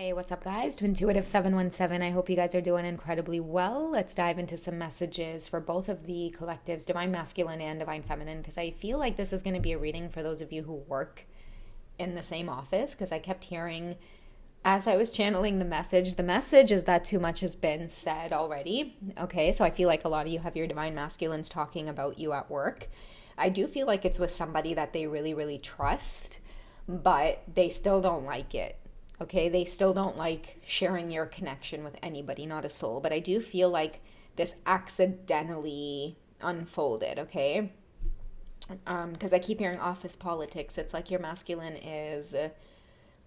Hey, what's up, guys? To Intuitive 717. I hope you guys are doing incredibly well. Let's dive into some messages for both of the collectives, Divine Masculine and Divine Feminine, because I feel like this is going to be a reading for those of you who work in the same office, because I kept hearing as I was channeling the message is that too much has been said already. Okay, so I feel like a lot of you have your Divine Masculines talking about you at work. I do feel like it's with somebody that they really, really trust, but they still don't like it. Okay, they still don't like sharing your connection with anybody, not a soul. But I do feel like this accidentally unfolded, okay? Because I keep hearing office politics. It's like your masculine is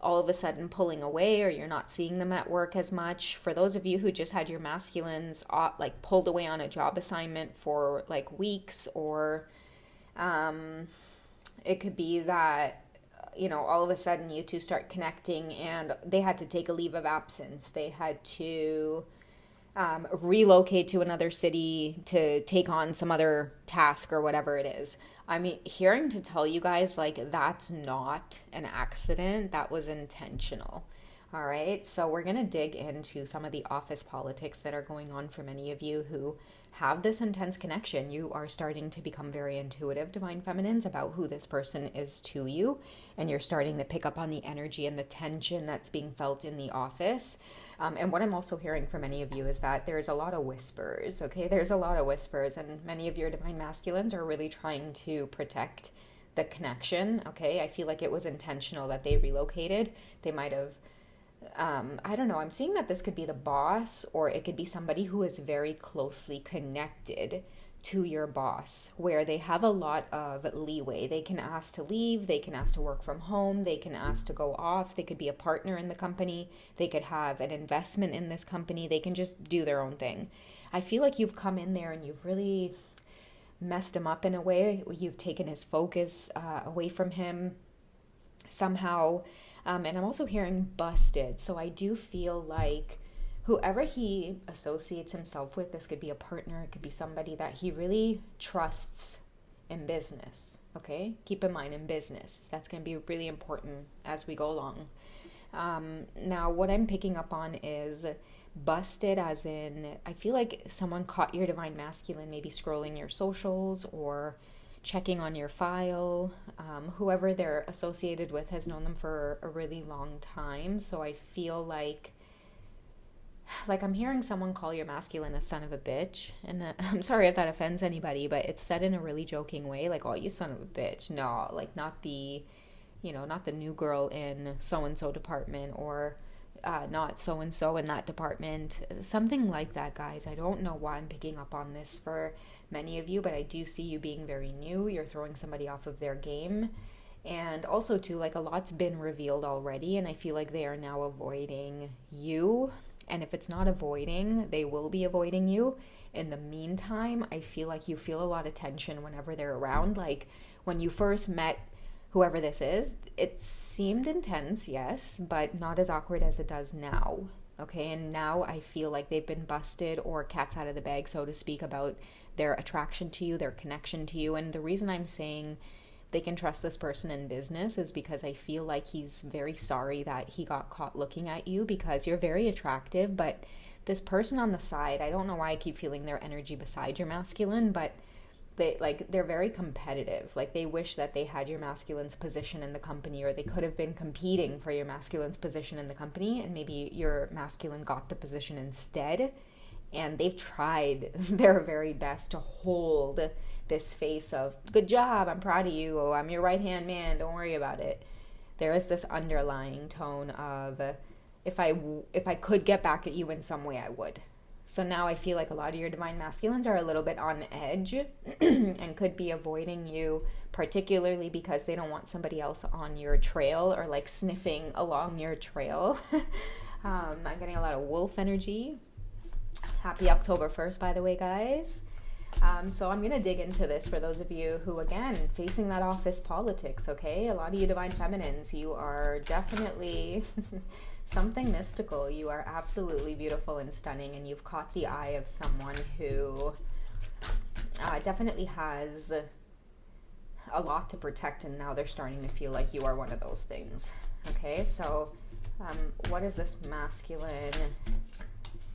all of a sudden pulling away, or you're not seeing them at work as much. For those of you who just had your masculines like pulled away on a job assignment for like weeks, or it could be that all of a sudden you two start connecting and they had to take a leave of absence. They had to relocate to another city to take on some other task or whatever it is. I'm hearing to tell you guys, like, that's not an accident. That was intentional. All right. So we're going to dig into some of the office politics that are going on for many of you who have this intense connection. You are starting to become very intuitive, Divine Feminines, about who this person is to you. And you're starting to pick up on the energy and the tension that's being felt in the office. And what I'm also hearing from many of you is that there's a lot of whispers, okay? There's a lot of whispers, and many of your Divine Masculines are really trying to protect the connection, okay? I feel like it was intentional that they relocated. They might have I don't know, I'm seeing that this could be the boss, or it could be somebody who is very closely connected to your boss, where they have a lot of leeway. They can ask to leave, they can ask to work from home, they can ask to go off, they could be a partner in the company, they could have an investment in this company, they can just do their own thing. I feel like you've come in there and you've really messed him up in a way. You've taken his focus away from him somehow. And I'm also hearing busted. So I do feel like whoever he associates himself with, this could be a partner, it could be somebody that he really trusts in business. Okay? Keep in mind, in business. That's going to be really important as we go along. Now, what I'm picking up on is busted, as in, I feel like someone caught your Divine Masculine maybe scrolling your socials or checking on your file. Whoever they're associated with has known them for a really long time. So I feel like I'm hearing someone call your masculine a son of a bitch. And I'm sorry if that offends anybody, but it's said in a really joking way, like, oh, you son of a bitch. No, like not the new girl in so-and-so department, or not so-and-so in that department. Something like that, guys. I don't know why I'm picking up on this for many of you, but I do see you being very new. You're throwing somebody off of their game. And also, too, like, a lot's been revealed already, and I feel like they are now avoiding you. And if it's not avoiding, they will be avoiding you. In the meantime, I feel like you feel a lot of tension whenever they're around. Like, when you first met whoever this is, it seemed intense, yes, but not as awkward as it does now. Okay, and now I feel like they've been busted, or cat's out of the bag, so to speak, about their attraction to you, their connection to you. And the reason I'm saying they can trust this person in business is because I feel like he's very sorry that he got caught looking at you, because you're very attractive, but this person on the side, I don't know why I keep feeling their energy beside your masculine, but they're very competitive. Like, they wish that they had your masculine's position in the company, or they could have been competing for your masculine's position in the company, and maybe your masculine got the position instead. And they've tried their very best to hold this face of, good job, I'm proud of you, oh, I'm your right-hand man, don't worry about it. There is this underlying tone of, if I could get back at you in some way, I would. So now I feel like a lot of your Divine Masculines are a little bit on edge and could be avoiding you, particularly because they don't want somebody else on your trail, or like sniffing along your trail. I'm getting a lot of wolf energy. Happy October 1st, by the way, guys. So I'm going to dig into this for those of you who, again, facing that office politics, okay? A lot of you Divine Feminines, you are definitely something mystical. You are absolutely beautiful and stunning, and you've caught the eye of someone who definitely has a lot to protect, and now they're starting to feel like you are one of those things, okay? So What does this masculine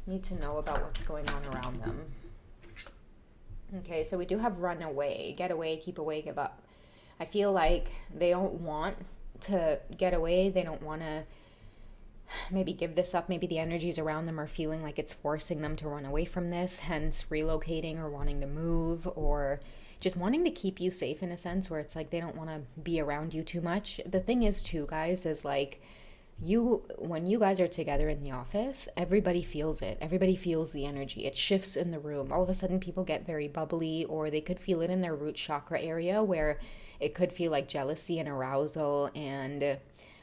need to know about what's going on around them? Okay, so we do have run away, get away, keep away, give up. I feel like they don't want to get away. They don't want to maybe give this up. Maybe the energies around them are feeling like it's forcing them to run away from this, hence relocating or wanting to move or just wanting to keep you safe in a sense where it's like they don't want to be around you too much. The thing is too, guys, is like when you guys are together in the office, everybody feels it. Everybody feels the energy. It shifts in the room. All of a sudden people get very bubbly, or they could feel it in their root chakra area where it could feel like jealousy and arousal and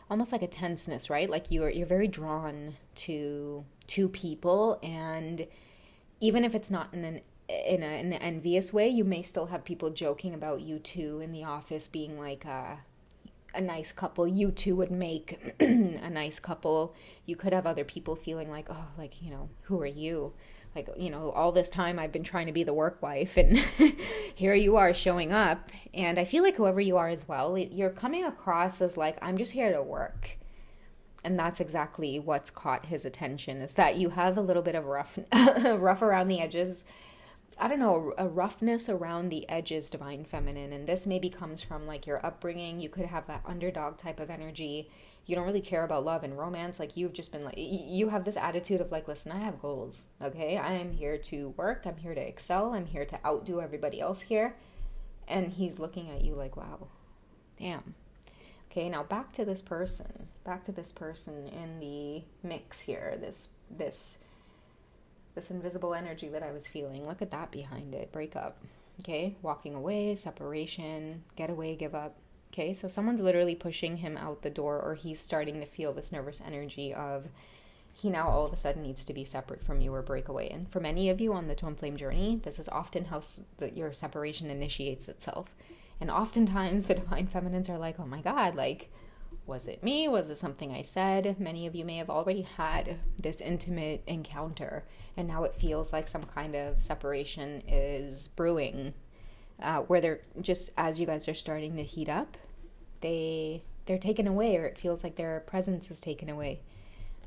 almost like a tenseness, right? Like you're very drawn to people, and even if it's not in an envious way, you may still have people joking about you two in the office being like a nice couple. You two would make a nice couple. You could have other people feeling like, oh, like, you know, who are you? Like, you know, all this time I've been trying to be the work wife, and here you are showing up. And I feel like whoever you are as well, you're coming across as like, I'm just here to work. And that's exactly what's caught his attention, is that you have a little bit of rough around the edges. I don't know, a roughness around the edges, divine feminine. And this maybe comes from like your upbringing. You could have that underdog type of energy. You don't really care about love and romance. Like you've just been like, you have this attitude of like, listen, I have goals. Okay. I am here to work. I'm here to excel. I'm here to outdo everybody else here. And he's looking at you like, wow, damn. Okay. Now back to this person in the mix here. This invisible energy that I was feeling. Look at that behind it. Breakup. Okay. Walking away, separation, get away, give up. Okay. So someone's literally pushing him out the door, or he's starting to feel this nervous energy of he now all of a sudden needs to be separate from you or break away. And for many of you on the twin flame journey, this is often how your separation initiates itself. And oftentimes the divine feminines are like, oh my God, like, was it me? Was it something I said? Many of you may have already had this intimate encounter, and now it feels like some kind of separation is brewing, where they're just, as you guys are starting to heat up, they're taken away, or it feels like their presence is taken away.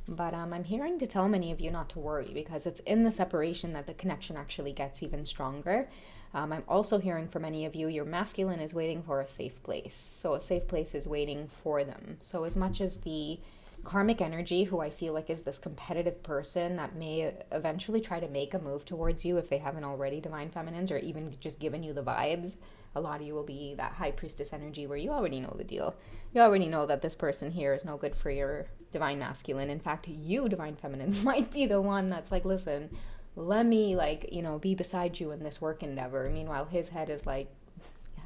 But I'm hearing to tell many of you not to worry, because it's in the separation that the connection actually gets even stronger. I'm also hearing for many of you, your masculine is waiting for a safe place. So a safe place is waiting for them. So as much as the karmic energy, who I feel like is this competitive person that may eventually try to make a move towards you if they haven't already, divine feminines, or even just given you the vibes, a lot of you will be that high priestess energy where you already know the deal. You already know that this person here is no good for your divine masculine. In fact, you divine feminines might be the one that's like, listen, let me, like, you know, be beside you in this work endeavor. Meanwhile, his head is like,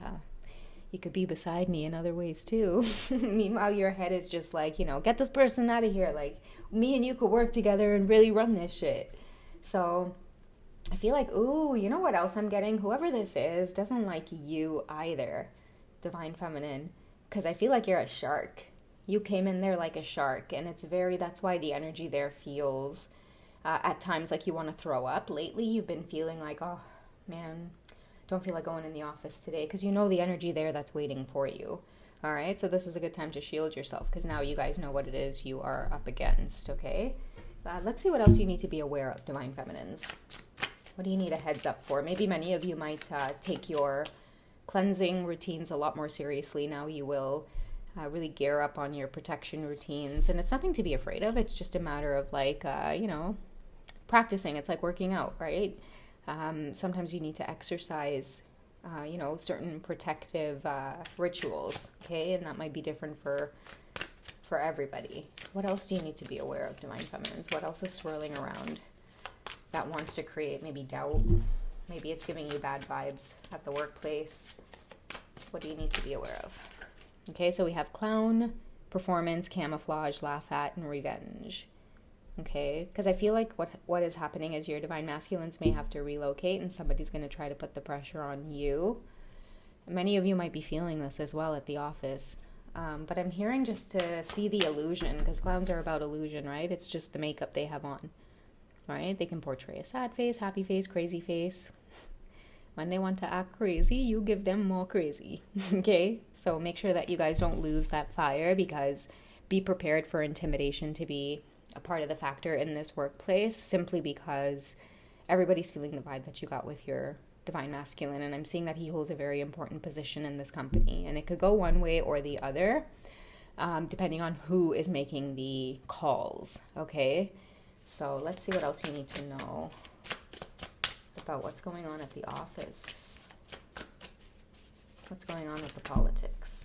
yeah, you could be beside me in other ways too. Meanwhile, your head is just like, you know, get this person out of here. Like, me and you could work together and really run this shit. So I feel like, ooh, you know what else I'm getting? Whoever this is doesn't like you either, divine feminine, because I feel like you're a shark. You came in there like a shark, and that's why the energy there feels at times like you want to throw up. Lately, you've been feeling like, oh, man, don't feel like going in the office today, because you know the energy there that's waiting for you. All right, so this is a good time to shield yourself, because now you guys know what it is you are up against, okay? Let's see what else you need to be aware of, divine feminines. What do you need a heads up for? Maybe many of you might take your cleansing routines a lot more seriously. Now you will really gear up on your protection routines. And it's nothing to be afraid of. It's just a matter of like, you know, practicing. It's like working out, right? Sometimes you need to exercise, you know, certain protective rituals, okay? And that might be different for everybody. What else do you need to be aware of, divine feminines? What else is swirling around that wants to create maybe doubt? Maybe it's giving you bad vibes at the workplace. What do you need to be aware of? Okay, so we have clown, performance, camouflage, laugh at, and revenge. Okay, because I feel like what is happening is your divine masculines may have to relocate, and somebody's going to try to put the pressure on you. Many of you might be feeling this as well at the office. But I'm hearing just to see the illusion, because clowns are about illusion, right? It's just the makeup they have on. Right? They can portray a sad face, happy face, crazy face. When they want to act crazy, you give them more crazy. Okay? So make sure that you guys don't lose that fire, because be prepared for intimidation to be a part of the factor in this workplace, simply because everybody's feeling the vibe that you got with your divine masculine. And I'm seeing that he holds a very important position in this company, and it could go one way or the other, depending on who is making the calls. Okay, so let's see what else you need to know about what's going on at the office. What's going on with the politics?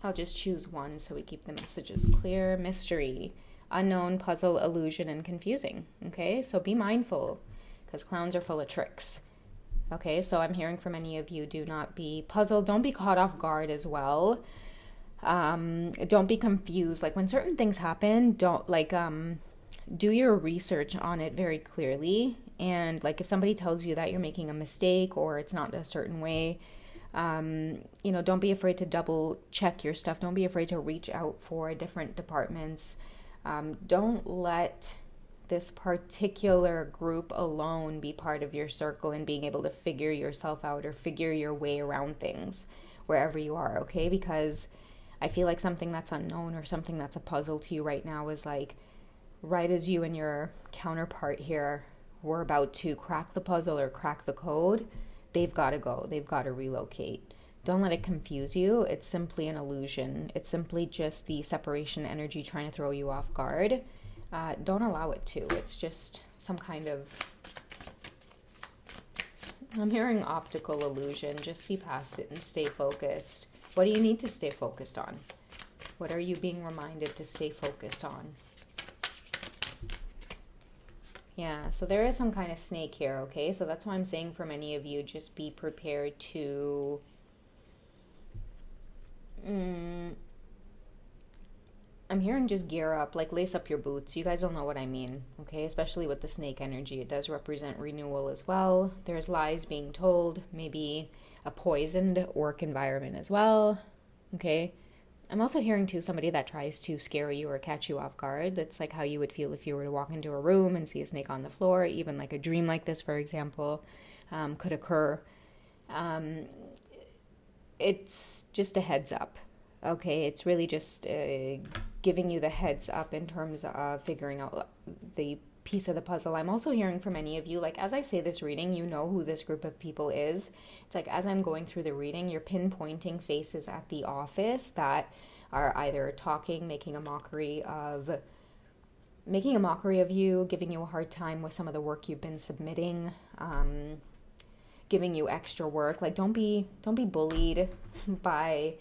I'll just choose one so we keep the messages clear. Mystery, unknown, puzzle, illusion, and confusing. Okay, so be mindful, because clowns are full of tricks. Okay, so I'm hearing from many of you, do not be puzzled. Don't be caught off guard as well. Don't be confused. Like when certain things happen, do your research on it very clearly. And like if somebody tells you that you're making a mistake or it's not a certain way, don't be afraid to double check your stuff. Don't be afraid to reach out for different departments. Don't let this particular group alone be part of your circle and being able to figure yourself out or figure your way around things wherever you are, okay? Because I feel like something that's unknown or something that's a puzzle to you right now is like, right as you and your counterpart here were about to crack the puzzle or crack the code, they've got to go. They've got to relocate. Don't let it confuse you. It's simply an illusion. It's simply just the separation energy trying to throw you off guard. Don't allow it to. It's just some kind of... I'm hearing optical illusion. Just see past it and stay focused. What do you need to stay focused on? What are you being reminded to stay focused on? Yeah, so there is some kind of snake here, okay? So that's why I'm saying for many of you, just be prepared to... I'm hearing just gear up, like lace up your boots. You guys don't know what I mean, okay? Especially with the snake energy. It does represent renewal as well. There's lies being told, maybe a poisoned work environment as well, okay? I'm also hearing too somebody that tries to scare you or catch you off guard. That's like how you would feel if you were to walk into a room and see a snake on the floor. Even like a dream like this, for example, could occur. It's just a heads up, okay? It's really just giving you the heads up in terms of figuring out the piece of the puzzle. I'm also hearing from many of you, like as I say this reading, you know who this group of people is. It's like as I'm going through the reading, you're pinpointing faces at the office that are either talking, making a mockery of you, giving you a hard time with some of the work you've been submitting, giving you extra work. Like don't be bullied by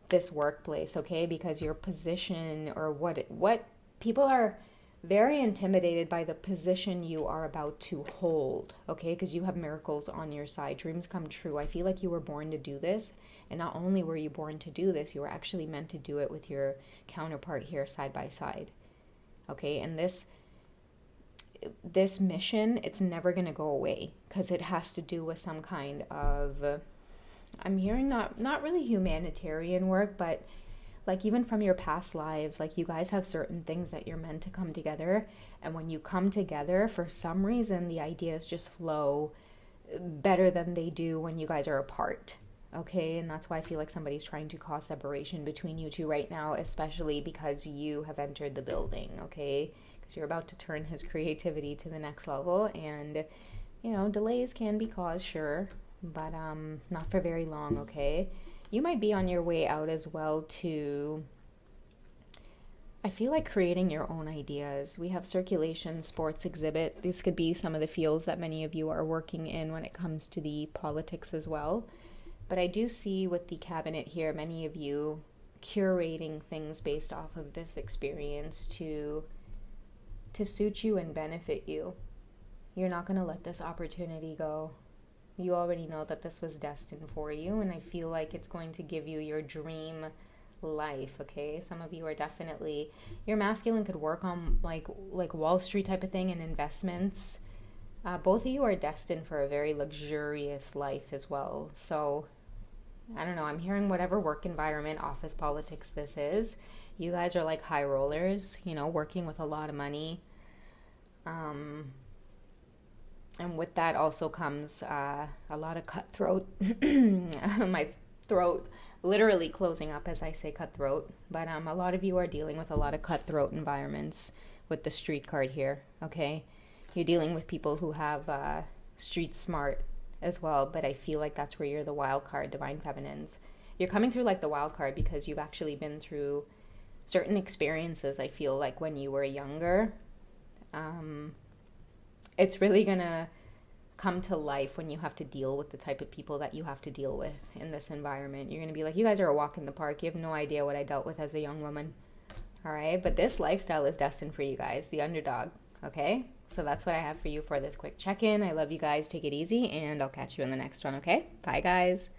this workplace, okay? Because your position or what people are very intimidated by the position you are about to hold, okay? Because you have miracles on your side. Dreams come true. I feel like you were born to do this. And not only were you born to do this, you were actually meant to do it with your counterpart here side by side, okay? And this mission, it's never going to go away because it has to do with some kind of, I'm hearing not really humanitarian work, but like even from your past lives, like you guys have certain things that you're meant to come together. And when you come together, for some reason, the ideas just flow better than they do when you guys are apart. Okay, and that's why I feel like somebody's trying to cause separation between you two right now, especially because you have entered the building, okay? Because you're about to turn his creativity to the next level. And, delays can be caused, sure, but not for very long, okay? You might be on your way out as well to, I feel like creating your own ideas. We have circulation, sports exhibit. This could be some of the fields that many of you are working in when it comes to the politics as well. But I do see with the cabinet here, many of you curating things based off of this experience to suit you and benefit you. You're not going to let this opportunity go. You already know that this was destined for you, and I feel like it's going to give you your dream life, okay? Some of you are definitely, your masculine could work on like Wall Street type of thing and investments. Both of you are destined for a very luxurious life as well. So, I don't know, I'm hearing whatever work environment, office politics this is, you guys are like high rollers, working with a lot of money. And with that also comes a lot of cutthroat. My throat literally closing up as I say cutthroat. But a lot of you are dealing with a lot of cutthroat environments with the street card here, okay? You're dealing with people who have street smart as well, but I feel like that's where you're the wild card, Divine Feminines. You're coming through like the wild card because you've actually been through certain experiences, I feel like, when you were younger. It's really gonna come to life when you have to deal with the type of people that you have to deal with in this environment. You're gonna be like, you guys are a walk in the park. You have no idea what I dealt with as a young woman. All right, but this lifestyle is destined for you guys, the underdog. Okay, so that's what I have for you for this quick check-in. I love you guys. Take it easy, and I'll catch you in the next one. Okay, bye guys.